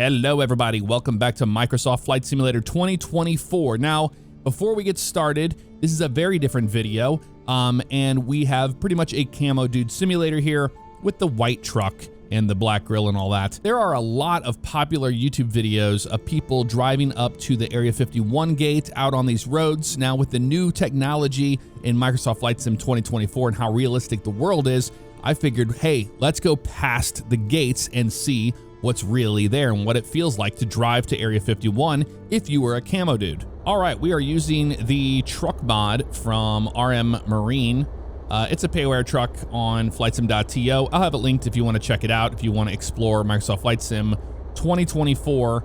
Hello everybody, welcome back to Microsoft Flight Simulator 2024. Now, before we get started, this is a very different video, and we have pretty much a Camo Dude simulator here with the white truck and the black grill and all that. There are a lot of popular YouTube videos of people driving up to the Area 51 gate out on these roads. Now, with the new technology in Microsoft Flight Sim 2024 and how realistic the world is, I figured, hey, let's go past the gates and see what's really there and what it feels like to drive to Area 51 if you were a Camo Dude. All right, we are using the truck mod from RM Marine. It's a pay-aware truck on flightsim.to. I'll have it linked if you want to check it out, if you want to explore Microsoft Flight Sim 2024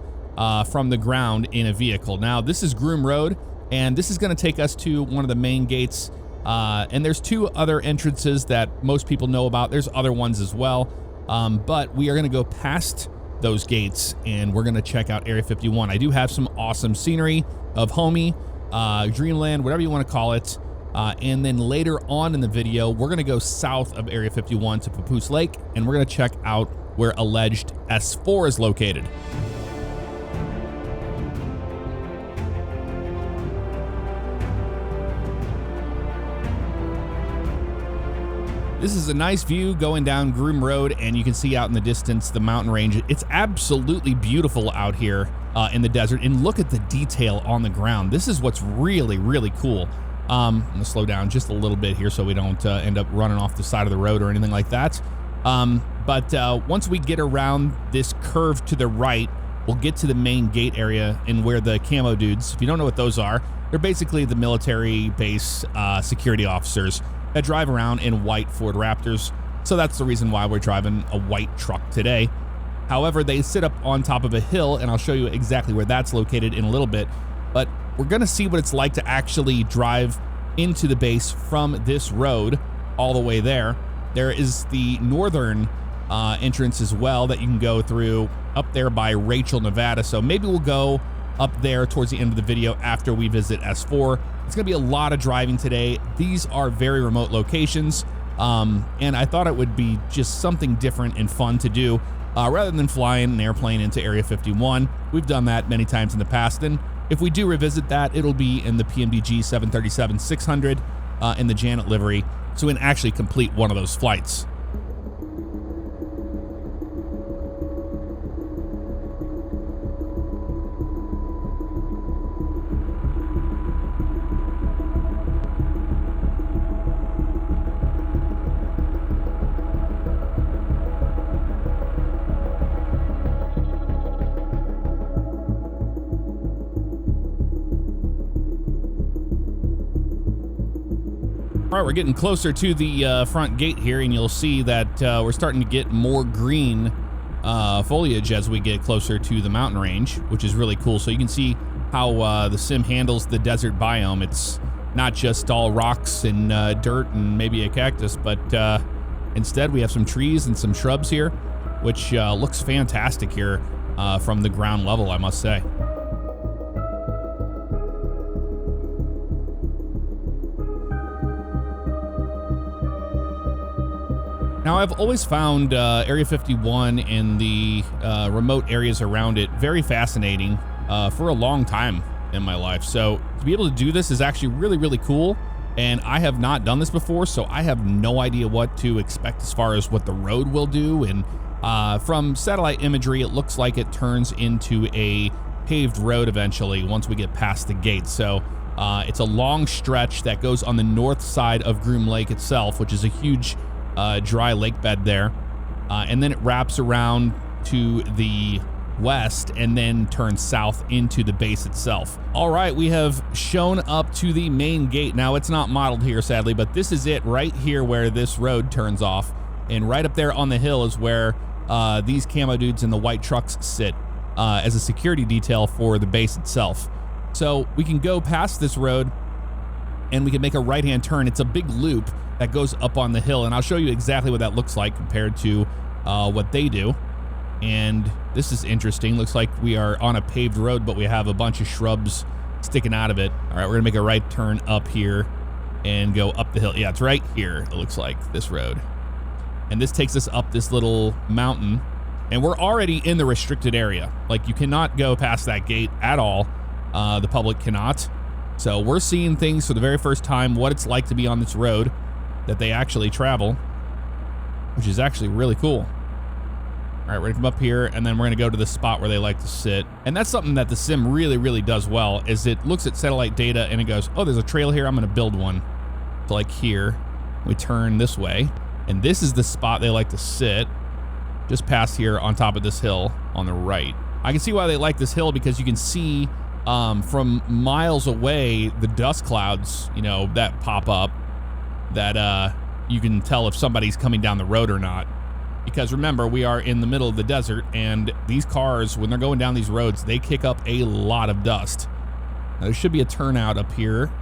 from the ground in a vehicle. Now, this is Groom Road, and this is going to take us to one of the main gates. And there's two other entrances that most people know about. There's other ones as well. But we are going to go past those gates and we're going to check out Area 51. I do have some awesome scenery of Homey, Dreamland, whatever you want to call it. And then later on in the video, we're going to go south of Area 51 to Papoose Lake, and we're going to check out where alleged S4 is located. This is a nice view going down Groom Road, and you can see out in the distance the mountain range. It's absolutely beautiful out here in the desert, and look at the detail on the ground. This is what's really, really cool. I'm gonna slow down just a little bit here so we don't end up running off the side of the road or anything like that. But once we get around this curve to the right, we'll get to the main gate area and where the Camo Dudes, if you don't know what those are, they're basically the military base security officers that drive around in white Ford Raptors. So that's the reason why we're driving a white truck today. However, they sit up on top of a hill, and I'll show you exactly where that's located in a little bit. But we're gonna see what it's like to actually drive into the base from this road all the way there. There is the northern entrance as well that you can go through up there by Rachel, Nevada. So maybe we'll go up there towards the end of the video after we visit S4. It's gonna be a lot of driving today. These are very remote locations, and I thought it would be just something different and fun to do rather than flying an airplane into Area 51. We've done that many times in the past, and if we do revisit that, it'll be in the PMDG 737-600 in the Janet livery, so we can actually complete one of those flights. All right, we're getting closer to the front gate here, and you'll see that we're starting to get more green foliage as we get closer to the mountain range, which is really cool. So you can see how the sim handles the desert biome. It's not just all rocks and dirt and maybe a cactus, but instead we have some trees and some shrubs here, which looks fantastic here from the ground level, I must say. Now, I've always found Area 51 and the remote areas around it very fascinating for a long time in my life. So to be able to do this is actually really, really cool. And I have not done this before, so I have no idea what to expect as far as what the road will do. And from satellite imagery, it looks like it turns into a paved road eventually once we get past the gate. So it's a long stretch that goes on the north side of Groom Lake itself, which is a huge dry lake bed there, and then it wraps around to the west and then turns south into the base itself. All right, we have shown up to the main gate. Now, it's not modeled here, sadly, but this is it right here where this road turns off, and right up there on the hill is where these Camo Dudes in the white trucks sit as a security detail for the base itself. So we can go past this road and we can make a right-hand turn. It's a big loop that goes up on the hill, and I'll show you exactly what that looks like compared to what they do. And this is interesting. Looks like we are on a paved road, but we have a bunch of shrubs sticking out of it. All right, we're gonna make a right turn up here and go up the hill. Yeah, it's right here, it looks like, this road. And this takes us up this little mountain And we're already in the restricted area. Like, you cannot go past that gate at all. The public cannot. So we're seeing things for the very first time, what it's like to be on this road that they actually travel, which is actually really cool. All right, we're gonna come up here, and then we're gonna go to the spot where they like to sit. And that's something that the sim really, really does well, is it looks at satellite data and it goes, oh, there's a trail here, I'm gonna build one. So like here, we turn this way, and this is the spot they like to sit, just past here on top of this hill on the right. I can see why they like this hill, because you can see from miles away, the dust clouds, you know, that pop up, that you can tell if somebody's coming down the road or not. Because remember, we are in the middle of the desert, and these cars, when they're going down these roads, they kick up a lot of dust. Now, there should be a turnout up here.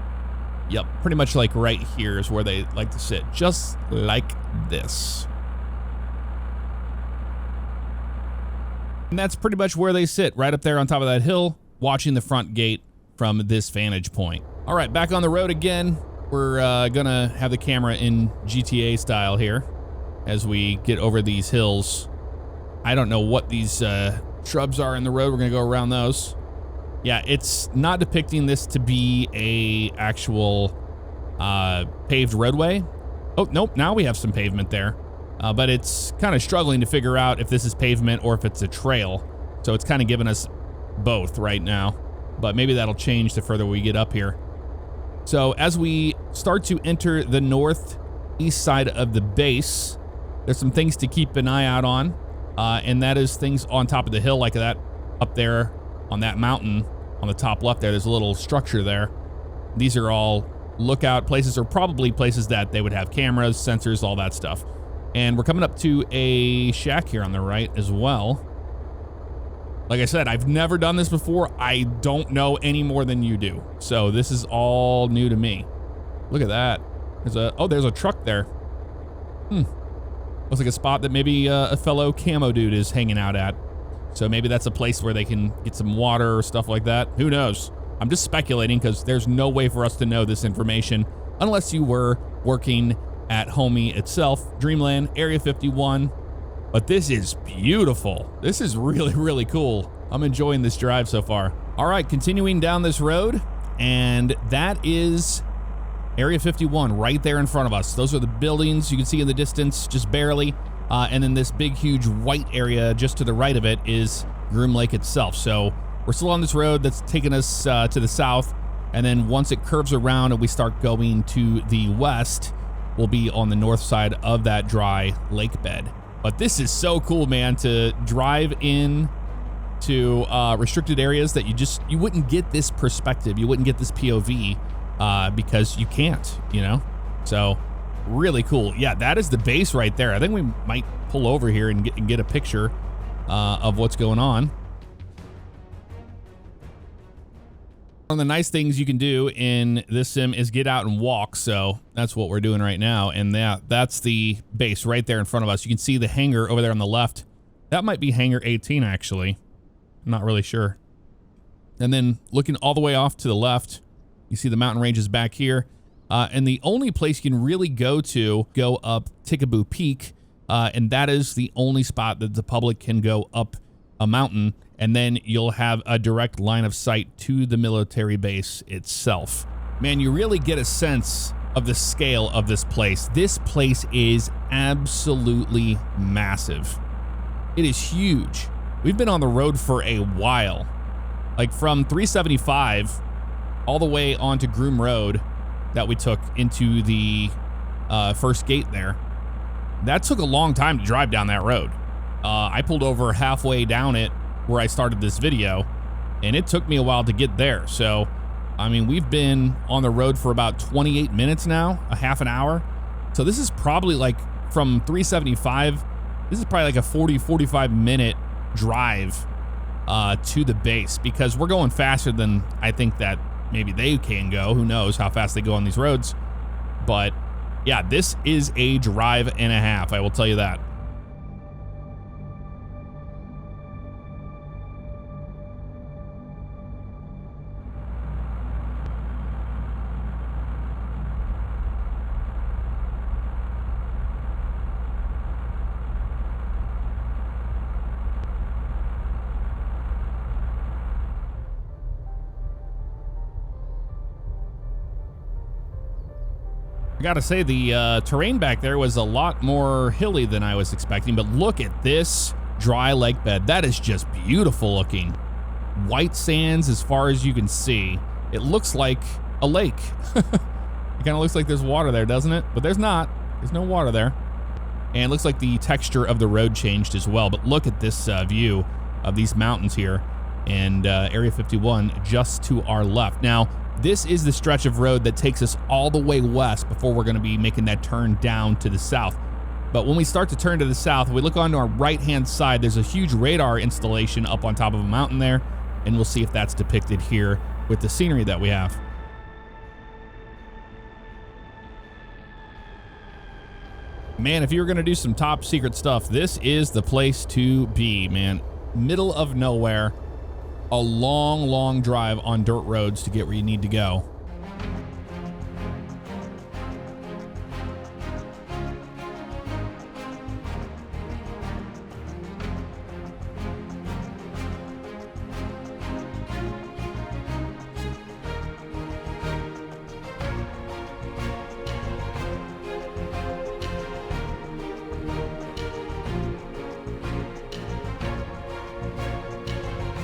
Yep, pretty much like right here is where they like to sit, just like this. And that's pretty much where they sit, right up there on top of that hill, watching the front gate from this vantage point. All right, back on the road again. We're gonna have the camera in GTA style here as we get over these hills. I don't know what these shrubs are in the road. We're gonna go around those. Yeah, it's not depicting this to be a actual paved roadway. Oh, nope, now we have some pavement there. But it's kind of struggling to figure out if this is pavement or if it's a trail. So it's kind of giving us both right now, but maybe that'll change the further we get up here. So as we start to enter the northeast side of the base, there's some things to keep an eye out on, and that is things on top of the hill like that up there on that mountain on the top left there. There's a little structure there. These are all lookout places, or probably places that they would have cameras, sensors, all that stuff. And we're coming up to a shack here on the right as well. Like I said, I've never done this before. I don't know any more than you do. So this is all new to me. Look at that. There's a truck there. Looks like a spot that maybe a fellow Camo Dude is hanging out at. So maybe that's a place where they can get some water or stuff like that. Who knows? I'm just speculating, because there's no way for us to know this information unless you were working at Homie itself, Dreamland, Area 51. But this is beautiful. This is really, really cool. I'm enjoying this drive so far. All right, continuing down this road, and that is Area 51 right there in front of us. Those are the buildings you can see in the distance, just barely. And then this big, huge white area just to the right of it is Groom Lake itself. So we're still on this road that's taking us to the south. And then once it curves around and we start going to the west, we'll be on the north side of that dry lake bed. But this is so cool, man, to drive in to restricted areas that you wouldn't get this perspective. You wouldn't get this POV because you can't, you know? So really cool. Yeah, that is the base right there. I think we might pull over here and get a picture of what's going on. One of the nice things you can do in this sim is get out and walk, so that's what we're doing right now. And that's the base right there in front of us. You can see the hangar over there on the left. That might be hangar 18, actually. I'm not really sure. And then looking all the way off to the left, you see the mountain ranges back here. And the only place you can really go up Tickaboo Peak, and that is the only spot that the public can go up a mountain, and then you'll have a direct line of sight to the military base itself. Man, you really get a sense of the scale of this place. This place is absolutely massive. It is huge. We've been on the road for a while, like from 375 all the way onto Groom Road that we took into the first gate there. That took a long time to drive down that road. I pulled over halfway down it where I started this video, and it took me a while to get there. So, I mean, we've been on the road for about 28 minutes now, a half an hour. So this is probably like from 375, this is probably like a 45 minute drive to the base, because we're going faster than I think that maybe they can go. Who knows how fast they go on these roads. But yeah, this is a drive and a half, I will tell you that. gotta say, the terrain back there was a lot more hilly than I was expecting, but look at this dry lake bed. That is just beautiful looking. White sands as far as you can see. It looks like a lake. It kind of looks like there's water there, doesn't it? But there's not. There's no water there. And it looks like the texture of the road changed as well. But look at this view of these mountains here and Area 51 just to our left. Now, this is the stretch of road that takes us all the way west before we're going to be making that turn down to the south. But when we start to turn to the south, we look onto our right-hand side, there's a huge radar installation up on top of a mountain there, and we'll see if that's depicted here with the scenery that we have. Man, if you're going to do some top secret stuff, this is the place to be, man. Middle of nowhere. A long, long drive on dirt roads to get where you need to go.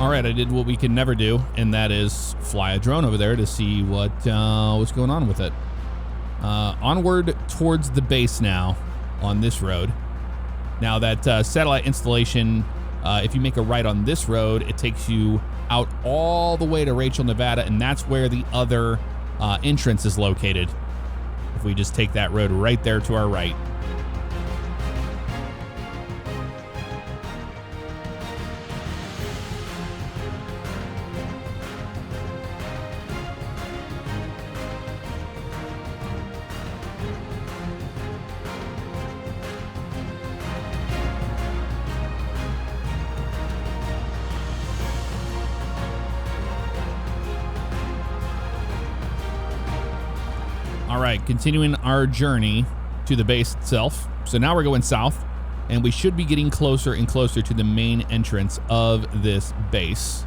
All right, I did what we can never do, and that is fly a drone over there to see what's going on with it. Onward towards the base now on this road. Now that satellite installation, if you make a right on this road, it takes you out all the way to Rachel, Nevada, and that's where the other entrance is located. If we just take that road right there to our right. All right, continuing our journey to the base itself. So now we're going south, and we should be getting closer and closer to the main entrance of this base.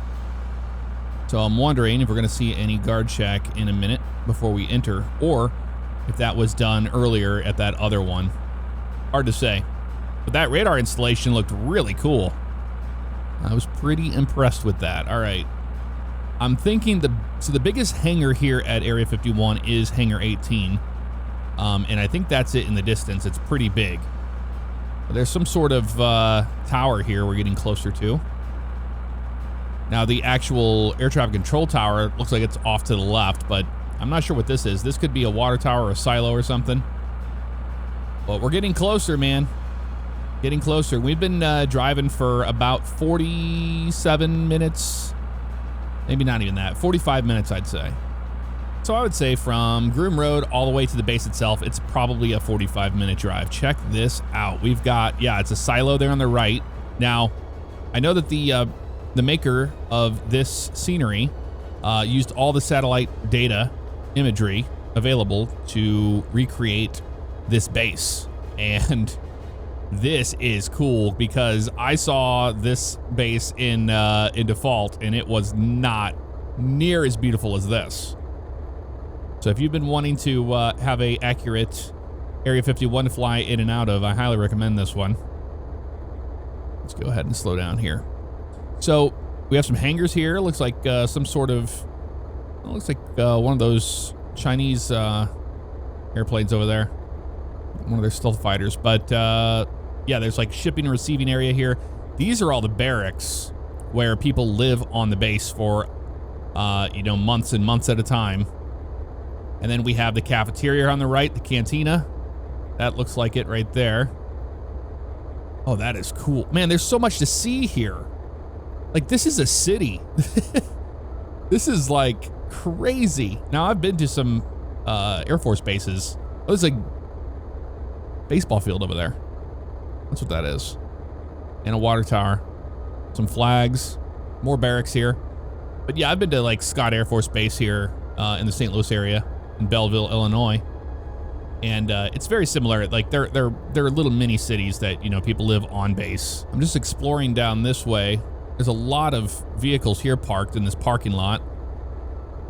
So I'm wondering if we're going to see any guard shack in a minute before we enter, or if that was done earlier at that other one. Hard to say. But that radar installation looked really cool. I was pretty impressed with that. All right. I'm thinking the biggest hangar here at Area 51 is Hangar 18. And I think that's it in the distance. It's pretty big. But there's some sort of tower here we're getting closer to. Now, the actual air traffic control tower looks like it's off to the left, but I'm not sure what this is. This could be a water tower or a silo or something. But we're getting closer, man. Getting closer. We've been driving for about 47 minutes. Maybe not even that. 45 minutes, I'd say. So I would say from Groom Road all the way to the base itself, it's probably a 45-minute drive. Check this out. We've got, yeah, it's a silo there on the right. Now, I know that the maker of this scenery used all the satellite data imagery available to recreate this base. And this is cool because I saw this base in default, and it was not near as beautiful as this. So if you've been wanting to have a accurate Area 51 to fly in and out of, I highly recommend this one. Let's go ahead and slow down here. So we have some hangars here. Looks like some sort of, looks like one of those Chinese airplanes over there. One of their stealth fighters. But yeah, there's like shipping and receiving area here. These are all the barracks where people live on the base for, months and months at a time. And then we have the cafeteria on the right, the cantina. That looks like it right there. Oh, that is cool. Man, there's so much to see here. Like, this is a city. This is like crazy. Now, I've been to some Air Force bases. Oh, there's a baseball field over there. That's what that is. And a water tower. Some flags. More barracks here. But yeah, I've been to like Scott Air Force Base here in the St. Louis area. In Belleville, Illinois, and it's very similar. Like they're little mini cities that people live on base. I'm just exploring down this way. There's a lot of vehicles here parked in this parking lot,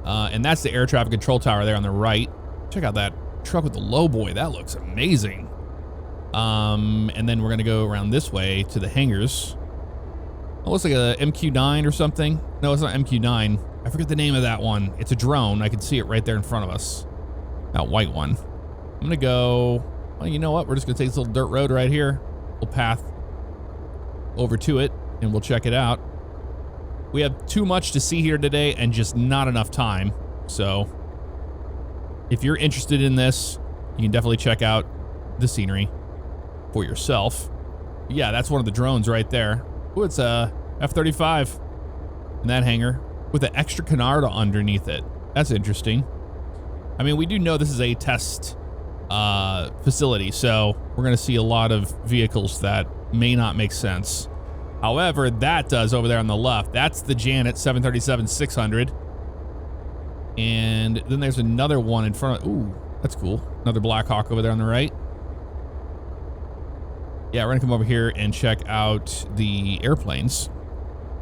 and that's the air traffic control tower there on the right. Check out that truck with the low boy. That looks amazing. And then we're going to go around this way to the hangars. It looks like a MQ-9 or something. No, it's not MQ-9. I forget the name of that one. It's a drone. I can see it right there in front of us. That white one. I'm going to go, well, you know what? We're just going to take this little dirt road right here. Little path over to it, and we'll check it out. We have too much to see here today and just not enough time. So if you're interested in this, you can definitely check out the scenery for yourself. Yeah, that's one of the drones right there. Oh, it's a F-35 in that hangar with an extra canard underneath it. That's interesting. I mean, we do know this is a test facility, so we're going to see a lot of vehicles that may not make sense. However, that does over there on the left. That's the Janet 737-600. And then there's another one in front of... Ooh, that's cool. Another Black Hawk over there on the right. Yeah, we're going to come over here and check out the airplanes.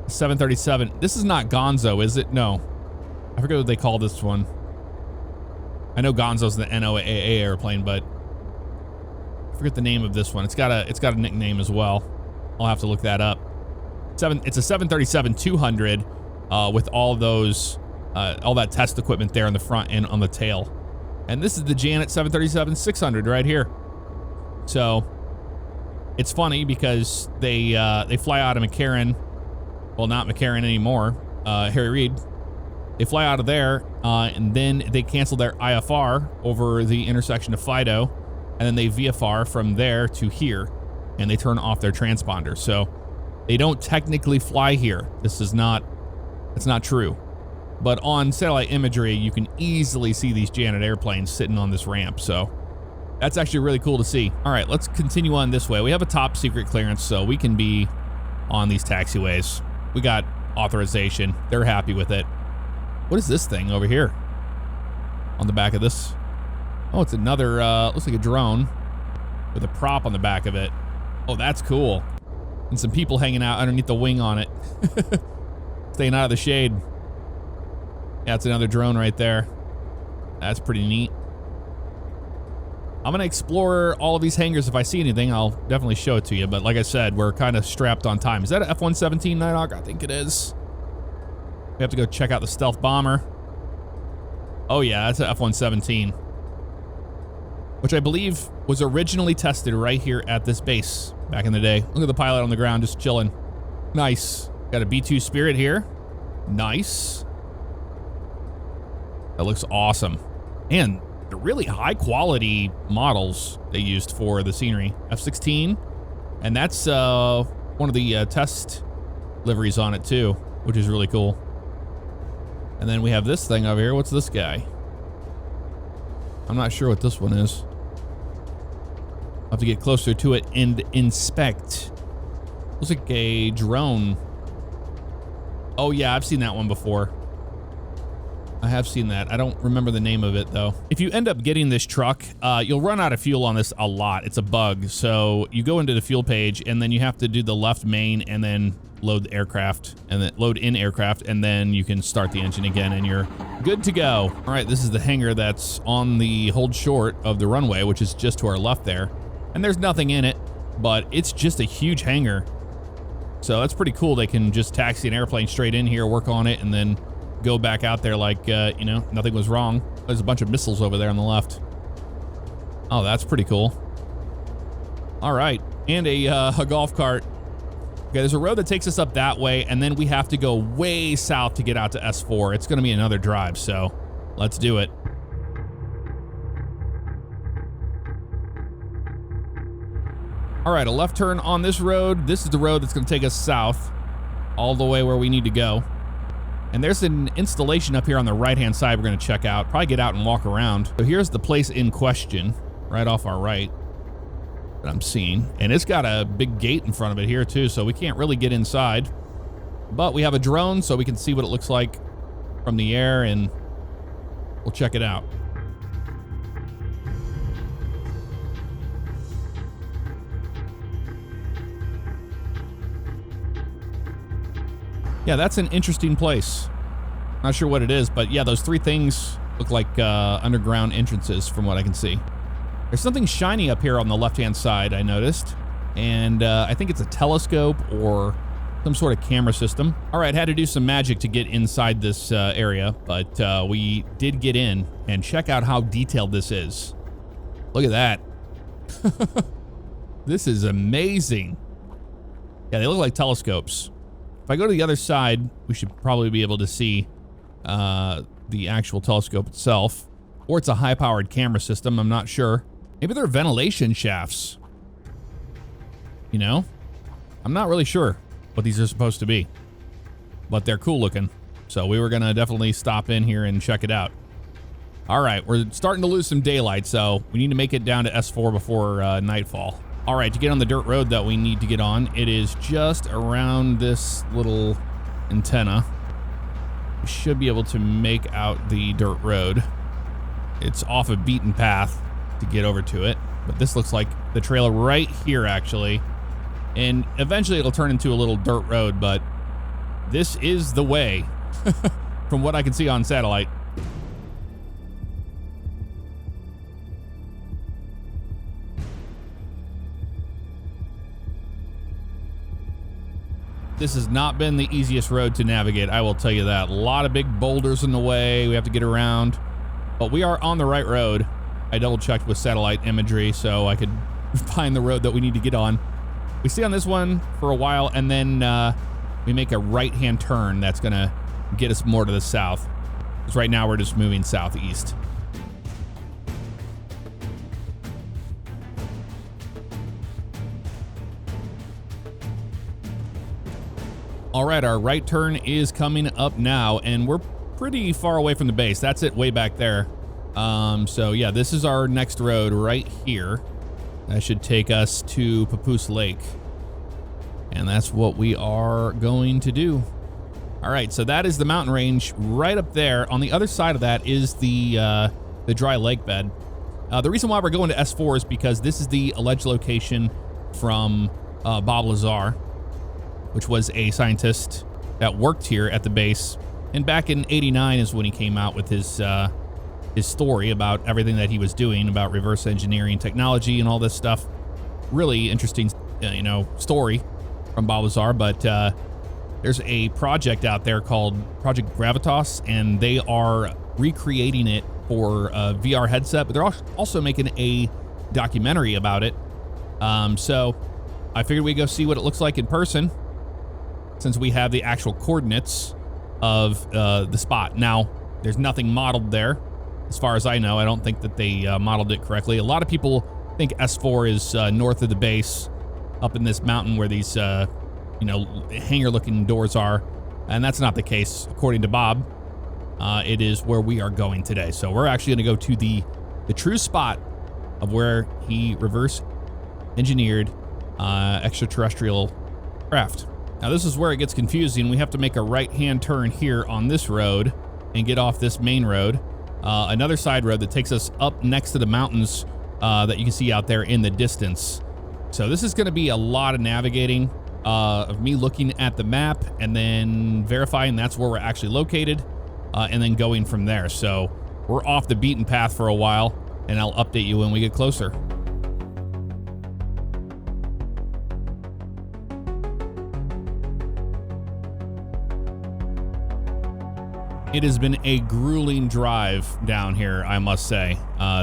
737. This is not Gonzo, is it? No. I forget what they call this one. I know Gonzo's the NOAA airplane, but I forget the name of this one. It's got a nickname as well. I'll have to look that up. It's a 737-200 with all those, all that test equipment there on the front and on the tail. And this is the Janet 737-600 right here. So it's funny because they fly out of McCarran. Well, not McCarran anymore. Harry Reid. They fly out of there, and then they cancel their IFR over the intersection of Fido, and then they VFR from there to here, and they turn off their transponder. So they don't technically fly here. It's not true. But on satellite imagery, you can easily see these Janet airplanes sitting on this ramp. So that's actually really cool to see. All right, let's continue on this way. We have a top secret clearance, so we can be on these taxiways. We got authorization. They're happy with it. What is this thing over here on the back of this? Oh, it's another, looks like a drone with a prop on the back of it. Oh, that's cool. And some people hanging out underneath the wing on it. Staying out of the shade. Yeah, it's another drone right there. That's pretty neat. I'm going to explore all of these hangars. If I see anything, I'll definitely show it to you. But like I said, we're kind of strapped on time. Is that an F-117 Nighthawk? I think it is. We have to go check out the stealth bomber. Oh yeah, that's an F-117. Which I believe was originally tested right here at this base back in the day. Look at the pilot on the ground just chilling. Nice. Got a B-2 Spirit here. Nice. That looks awesome. And the really high quality models they used for the scenery. F-16. And that's one of the test liveries on it too, which is really cool. And then we have this thing over here. What's this guy? I'm not sure what this one is. I'll have to get closer to it and inspect. Looks like a drone. Oh yeah, I've seen that one before. I have seen that. I don't remember the name of it though. If you end up getting this truck, you'll run out of fuel on this a lot. It's a bug. So you go into the fuel page and then you have to do the left main and then load the aircraft and then load in aircraft, and then you can start the engine again and you're good to go. All right, this is the hangar that's on the hold short of the runway, which is just to our left there. And there's nothing in it, but it's just a huge hangar. So that's pretty cool. They can just taxi an airplane straight in here, work on it, and then go back out there like, you know, nothing was wrong. There's a bunch of missiles over there on the left. Oh, that's pretty cool. All right, and a golf cart. Okay, there's a road that takes us up that way, and then we have to go way south to get out to S4. It's going to be another drive, so let's do it. All right, a left turn on this road. This is the road that's going to take us south all the way where we need to go. And there's an installation up here on the right-hand side we're going to check out. Probably get out and walk around. So here's the place in question, right off our right, that I'm seeing. And it's got a big gate in front of it here too, so we can't really get inside. But we have a drone, so we can see what it looks like from the air, and we'll check it out. Yeah, that's an interesting place. Not sure what it is, but yeah, those three things Look like underground entrances from what I can see. There's something shiny up here on the left-hand side, I noticed. And I think it's a telescope or some sort of camera system. All right, had to do some magic to get inside this area, but we did get in, and check out how detailed this is. Look at that. This is amazing. Yeah, they look like telescopes. If I go to the other side, we should probably be able to see the actual telescope itself. Or it's a high-powered camera system, I'm not sure. Maybe they're ventilation shafts. You know? I'm not really sure what these are supposed to be. But they're cool looking. So we were gonna definitely stop in here and check it out. All right, we're starting to lose some daylight, so we need to make it down to S4 before nightfall. All right, to get on the dirt road that we need to get on, it is just around this little antenna. We should be able to make out the dirt road. It's off a beaten path to get over to it, but this looks like the trail right here, actually. And eventually it'll turn into a little dirt road, but this is the way from what I can see on satellite. This has not been the easiest road to navigate, I will tell you that. A lot of big boulders in the way, we have to get around, but we are on the right road. I double checked with satellite imagery so I could find the road that we need to get on. We stay on this one for a while, and then we make a right-hand turn that's gonna get us more to the south. Because right now we're just moving southeast. All right, our right turn is coming up now, and we're pretty far away from the base. That's it way back there. So yeah, this is our next road right here. That should take us to Papoose Lake. And that's what we are going to do. All right, so that is the mountain range right up there. On the other side of that is the dry lake bed. The reason why we're going to S4 is because this is the alleged location from Bob Lazar, which was a scientist that worked here at the base. And back in '89 is when he came out with his story about everything that he was doing about reverse engineering technology and all this stuff. Really interesting, story from Bob Lazar. But there's a project out there called Project Gravitaur, and they are recreating it for a VR headset, but they're also making a documentary about it. So I figured we'd go see what it looks like in person, since we have the actual coordinates of the spot. Now, there's nothing modeled there. As far as I know, I don't think that they modeled it correctly. A lot of people think S4 is north of the base, up in this mountain where these, hangar-looking doors are, and that's not the case, according to Bob. It is where we are going today. So we're actually going to go to the true spot of where he reverse engineered extraterrestrial craft. Now, this is where it gets confusing. We have to make a right-hand turn here on this road and get off this main road. Another side road that takes us up next to the mountains that you can see out there in the distance. So this is going to be a lot of navigating, of me looking at the map and then verifying that's where we're actually located, and then going from there. So we're off the beaten path for a while, and I'll update you when we get closer. It has been a grueling drive down here, I must say.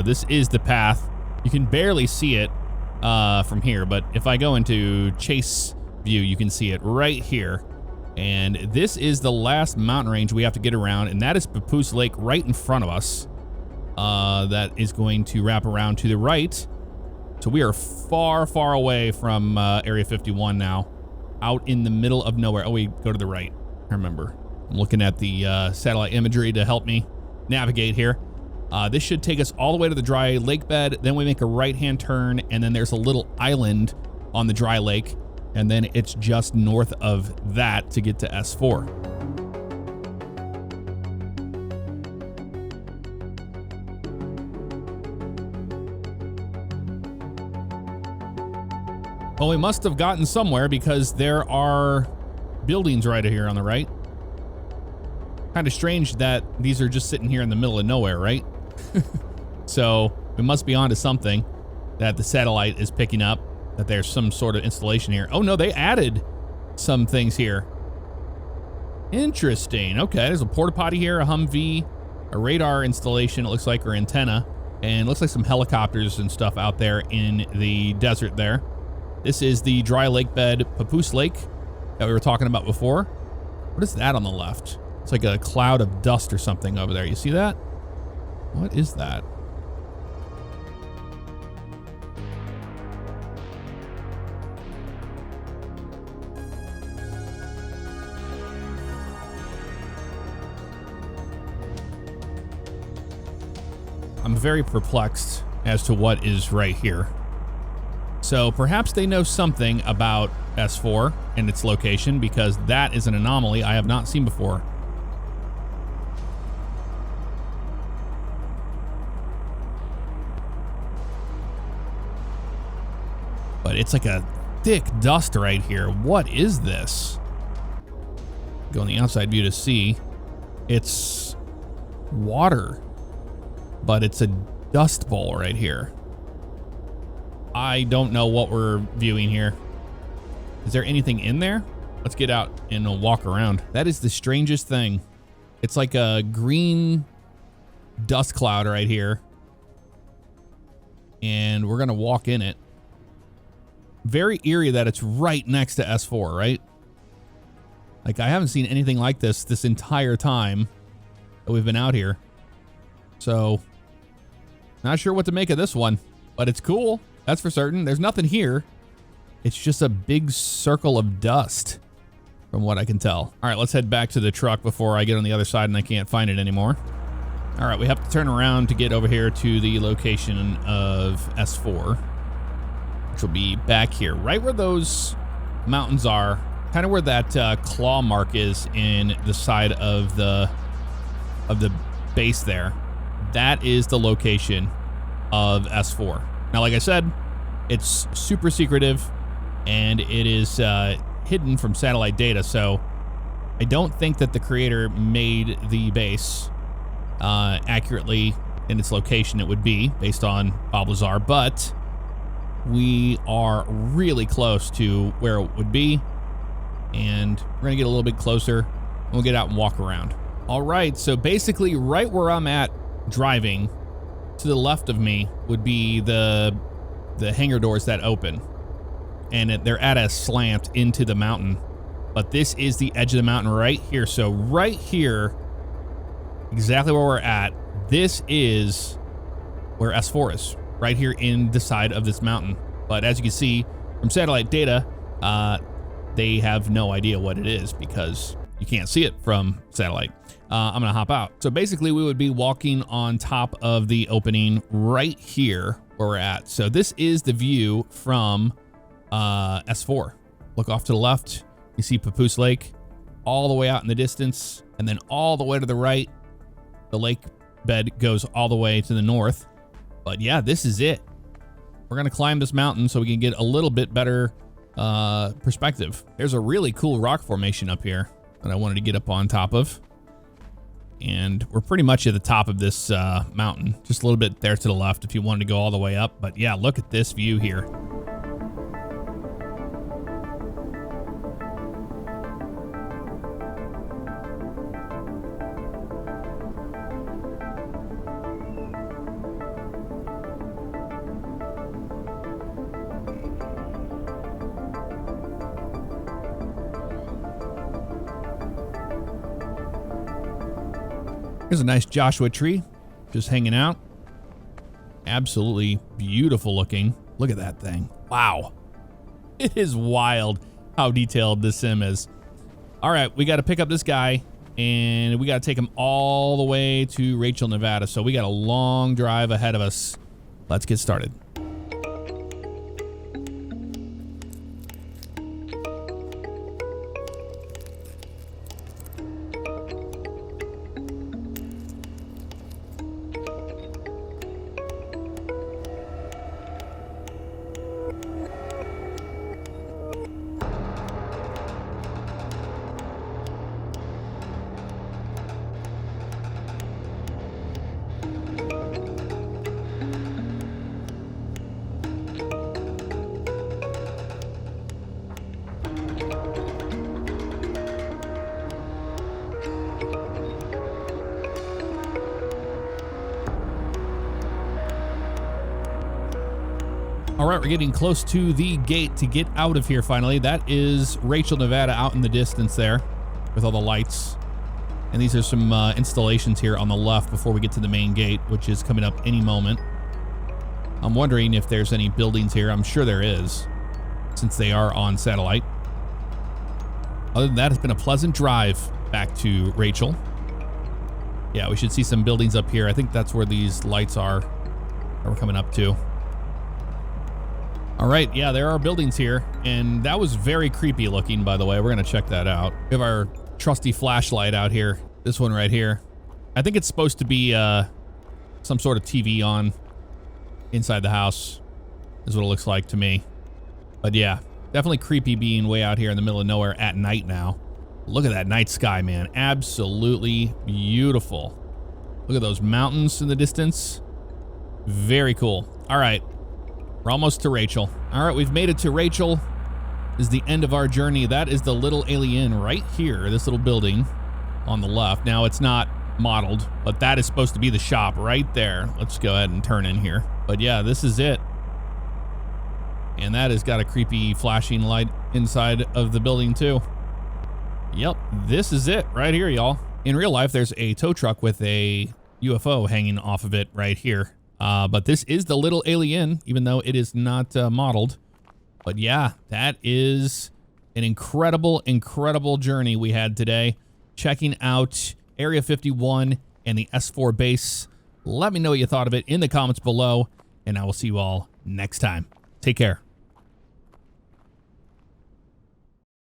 This is the path. You can barely see it from here, but if I go into chase view, you can see it right here. And this is the last mountain range we have to get around, and that is Papoose Lake right in front of us. That is going to wrap around to the right. So we are far, far away from Area 51 now, out in the middle of nowhere. Oh, we go to the right, I remember. I'm looking at the satellite imagery to help me navigate here. This should take us all the way to the dry lake bed. Then we make a right-hand turn, and then there's a little island on the dry lake, and then it's just north of that to get to S4. Well, we must have gotten somewhere because there are buildings right here on the right. Kind of strange that these are just sitting here in the middle of nowhere, right? So we must be onto something that the satellite is picking up, that there's some sort of installation here. Oh no, they added some things here. Interesting. Okay, there's a porta potty here, a Humvee, a radar installation, it looks like, or antenna, and it looks like some helicopters and stuff out there in the desert there. This is the dry lake bed Papoose Lake that we were talking about before. What is that on the left? It's like a cloud of dust or something over there. You see that? What is that? I'm very perplexed as to what is right here. So perhaps they know something about S4 and its location, because that is an anomaly I have not seen before. But it's like a thick dust right here. What is this? Go on the outside view to see. It's water, but it's a dust bowl right here. I don't know what we're viewing here. Is there anything in there? Let's get out and we'll walk around. That is the strangest thing. It's like a green dust cloud right here. And we're gonna walk in it. Very eerie that it's right next to S4, right? Like, I haven't seen anything like this entire time that we've been out here. So, not sure what to make of this one, but it's cool. That's for certain. There's nothing here. It's just a big circle of dust, from what I can tell. All right, let's head back to the truck before I get on the other side and I can't find it anymore. All right, we have to turn around to get over here to the location of S4, which will be back here, right where those mountains are, kind of where that claw mark is in the side of the base there. That is the location of S4. Now, like I said, it's super secretive and it is hidden from satellite data, so I don't think that the creator made the base accurately in its location it would be based on Bob Lazar, but we are really close to where it would be, and we're gonna get a little bit closer and we'll get out and walk around. All right, so basically right where I'm at driving, to the left of me would be the hangar doors that open, and they're at a slant into the mountain, but this is the edge of the mountain right here. So right here, exactly where we're at, this is where S4 is, right here in the side of this mountain. But as you can see from satellite data, they have no idea what it is because you can't see it from satellite. I'm gonna hop out. So basically we would be walking on top of the opening right here where we're at. So this is the view from S4. Look off to the left, you see Papoose Lake all the way out in the distance, and then all the way to the right, the lake bed goes all the way to the north. But yeah, this is it. We're gonna climb this mountain so we can get a little bit better perspective. There's a really cool rock formation up here that I wanted to get up on top of. And we're pretty much at the top of this mountain, just a little bit there to the left if you wanted to go all the way up. But yeah, look at this view here. Here's a nice Joshua tree just hanging out. Absolutely beautiful looking. Look at that thing. Wow. It is wild how detailed this sim is. All right, we got to pick up this guy and we got to take him all the way to Rachel, Nevada. So we got a long drive ahead of us. Let's get started. All right, we're getting close to the gate to get out of here finally. That is Rachel, Nevada out in the distance there with all the lights. And these are some installations here on the left before we get to the main gate, which is coming up any moment. I'm wondering if there's any buildings here. I'm sure there is, since they are on satellite. Other than that, it's been a pleasant drive back to Rachel. Yeah, we should see some buildings up here. I think that's where these lights are that we're coming up to. All right, yeah, there are buildings here, and that was very creepy looking, by the way. We're gonna check that out. We have our trusty flashlight out here. This one right here. I think it's supposed to be some sort of TV on inside the house, is what it looks like to me. But yeah, definitely creepy being way out here in the middle of nowhere at night now. Look at that night sky, man. Absolutely beautiful. Look at those mountains in the distance. Very cool. All right. We're almost to Rachel. All right, we've made it to Rachel. This is the end of our journey. That is the little alien right here, this little building on the left. Now, it's not modeled, but that is supposed to be the shop right there. Let's go ahead and turn in here. But yeah, this is it. And that has got a creepy flashing light inside of the building too. Yep, this is it right here, y'all. In real life, there's a tow truck with a UFO hanging off of it right here. But this is the little alien, even though it is not modeled. But yeah, that is an incredible, incredible journey we had today. Checking out Area 51 and the S4 base. Let me know what you thought of it in the comments below, and I will see you all next time. Take care.